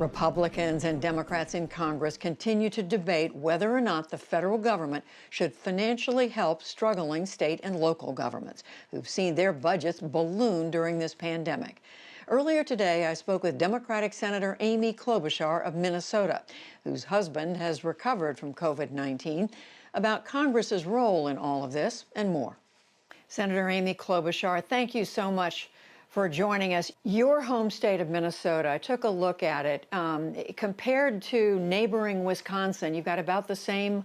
Republicans and Democrats in Congress continue to debate whether or not the federal government should financially help struggling state and local governments who've seen their budgets balloon during this pandemic. Earlier today, I spoke with Democratic Senator Amy Klobuchar of Minnesota, whose husband has recovered from COVID-19, about Congress's role in all of this and more. Senator Amy Klobuchar, thank you so much for joining us. Your home state of Minnesota, I took a look at it. Compared to neighboring Wisconsin, you've got about the same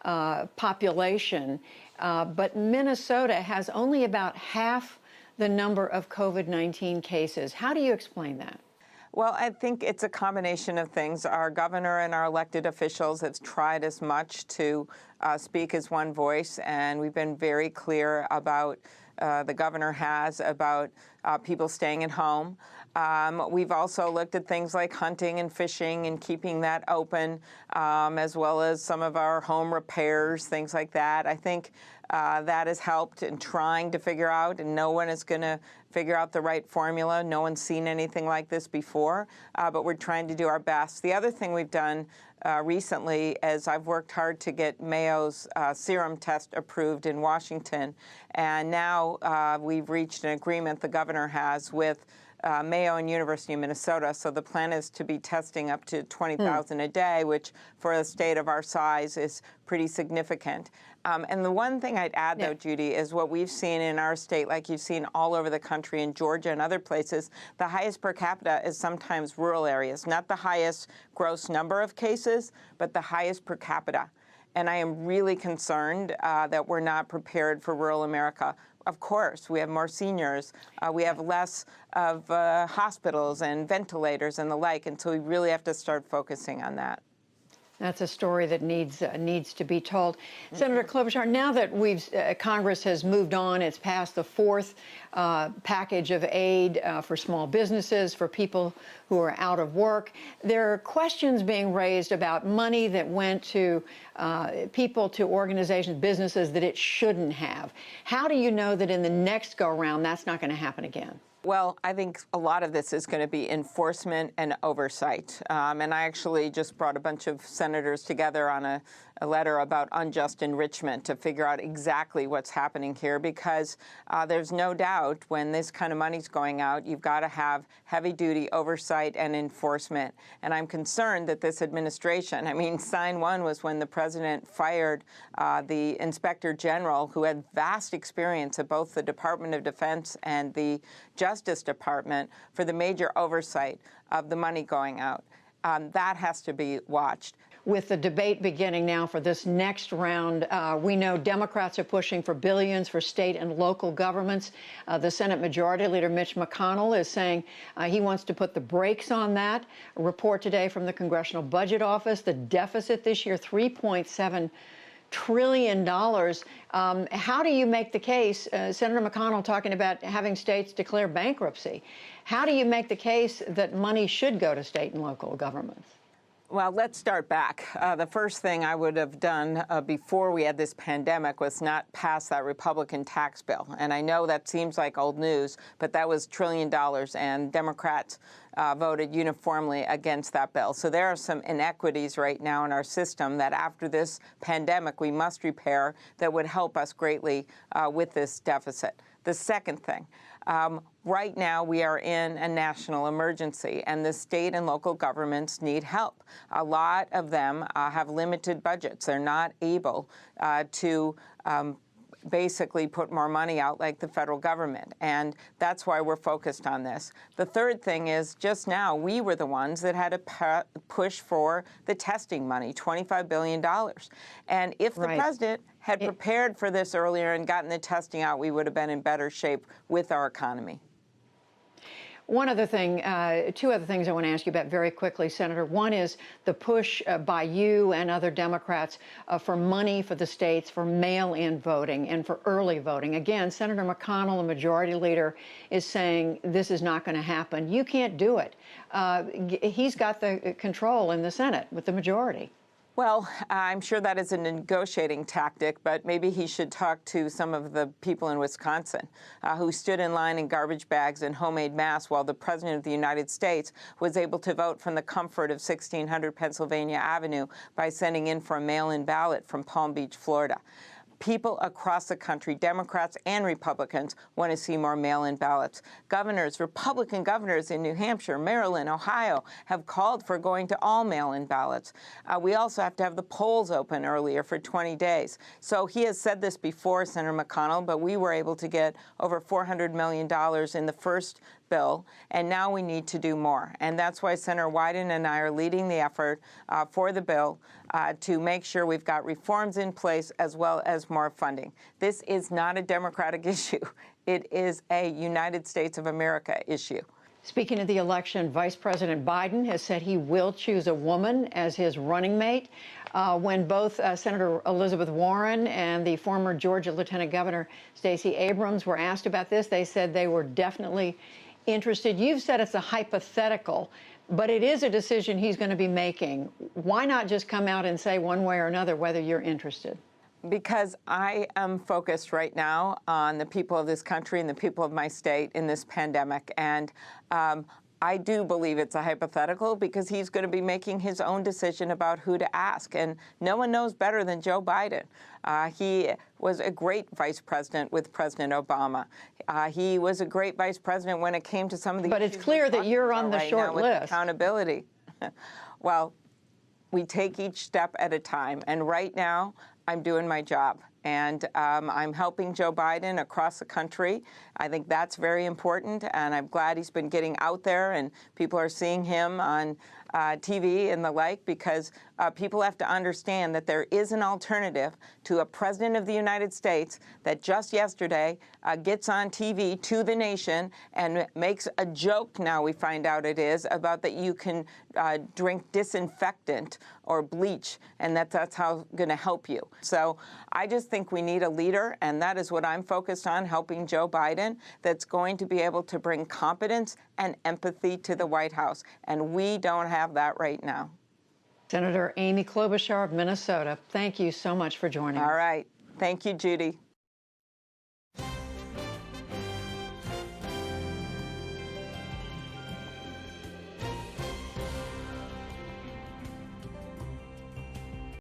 population, but Minnesota has only about half the number of COVID-19 cases. How do you explain that? Well, I think it's a combination of things. Our governor and our elected officials have tried as much to speak as one voice, and we've been very clear about the governor has about people staying at home. We've also looked at things like hunting and fishing and keeping that open, as well as some of our home repairs, things like that. I think that has helped in trying to figure out, and no one is going to figure out the right formula. No one's seen anything like this before, but we're trying to do our best. The other thing we've done recently is I've worked hard to get Mayo's serum test approved in Washington, and now we've reached an agreement, the governor has, with Mayo and University of Minnesota. So the plan is to be testing up to 20,000 a day, which for a state of our size is pretty significant. And the one thing I'd add, though, Judy, is what we've seen in our state, like you've seen all over the country, in Georgia and other places, the highest per capita is sometimes rural areas, not the highest gross number of cases, but the highest per capita. And I am really concerned that we're not prepared for rural America. Of course, we have more seniors. We have less of hospitals and ventilators and the like, and so we really have to start focusing on that. That's a story that needs to be told. Senator Klobuchar, now that Congress has moved on, it's passed the fourth package of aid for small businesses, for people who are out of work. There are questions being raised about money that went to people, to organizations, businesses that it shouldn't have. How do you know that in the next go-around that's not going to happen again? Well, I think a lot of this is going to be enforcement and oversight. And I actually just brought a bunch of senators together on a letter about unjust enrichment to figure out exactly what's happening here, because there's no doubt when this kind of money's going out, you've got to have heavy-duty oversight and enforcement. And I'm concerned that this administration, I mean, sign one was when the president fired the inspector general, who had vast experience at both the Department of Defense and the Justice Department, for the major oversight of the money going out. That has to be watched. With the debate beginning now for this next round, we know Democrats are pushing for billions for state and local governments. The Senate Majority Leader Mitch McConnell is saying he wants to put the brakes on that. A report today from the Congressional Budget Office, the deficit this year, $3.7 trillion. How do you make the case, Senator McConnell talking about having states declare bankruptcy, how do you make the case that money should go to state and local governments? Well, let's start back. The first thing I would have done before we had this pandemic was not pass that Republican tax bill. And I know that seems like old news, but that was $1 trillion, and Democrats voted uniformly against that bill. So there are some inequities right now in our system that after this pandemic we must repair that would help us greatly with this deficit. The second thing, right now we are in a national emergency, and the state and local governments need help. A lot of them have limited budgets. They're not able to basically put more money out like the federal government, and that's why we're focused on this. The third thing is, just now we were the ones that had to push for the testing money, $25 billion. And if the president had prepared for this earlier and gotten the testing out, we would have been in better shape with our economy. One other thing, two other things I want to ask you about very quickly, Senator. One is the push by you and other Democrats for money for the states for mail-in voting and for early voting. Again, Senator McConnell, the majority leader, is saying this is not going to happen. You can't do it. He's got the control in the Senate with the majority. Well, I'm sure that is a negotiating tactic, but maybe he should talk to some of the people in Wisconsin who stood in line in garbage bags and homemade masks while the President of the United States was able to vote from the comfort of 1600 Pennsylvania Avenue by sending in for a mail-in ballot from Palm Beach, Florida. People across the country, Democrats and Republicans, want to see more mail-in ballots. Governors, Republican governors in New Hampshire, Maryland, Ohio, have called for going to all mail-in ballots. We also have to have the polls open earlier for 20 days. So he has said this before, Senator McConnell, but we were able to get over $400 million in the first bill, and now we need to do more. And that's why Senator Wyden and I are leading the effort for the bill to make sure we've got reforms in place as well as more funding. This is not a Democratic issue. It is a United States of America issue. Speaking of the election, Vice President Biden has said he will choose a woman as his running mate. When both Senator Elizabeth Warren and the former Georgia Lieutenant Governor Stacey Abrams were asked about this, they said they were definitely interested. You've said it's a hypothetical, but it is a decision he's going to be making. Why not just come out and say one way or another whether you're interested? Because I am focused right now on the people of this country and the people of my state in this pandemic. And I do believe it's a hypothetical because he's going to be making his own decision about who to ask. And no one knows better than Joe Biden. He was a great vice president with President Obama. He was a great vice president when it came to some of the But issues it's clear that you're on the right short now with list. accountability. Well, we take each step at a time. And right now, I'm doing my job. And I'm helping Joe Biden across the country. I think that's very important, and I'm glad he's been getting out there and people are seeing him on TV and the like, because people have to understand that there is an alternative to a president of the United States that just yesterday gets on TV to the nation and makes a joke, now we find out it is, about that you can drink disinfectant or bleach, and that's how going to help you. So I just think we need a leader, and that is what I'm focused on, helping Joe Biden, that's going to be able to bring competence and empathy to the White House, and we don't have that right now. Senator Amy Klobuchar of Minnesota, thank you so much for joining us. All right. Thank you, Judy.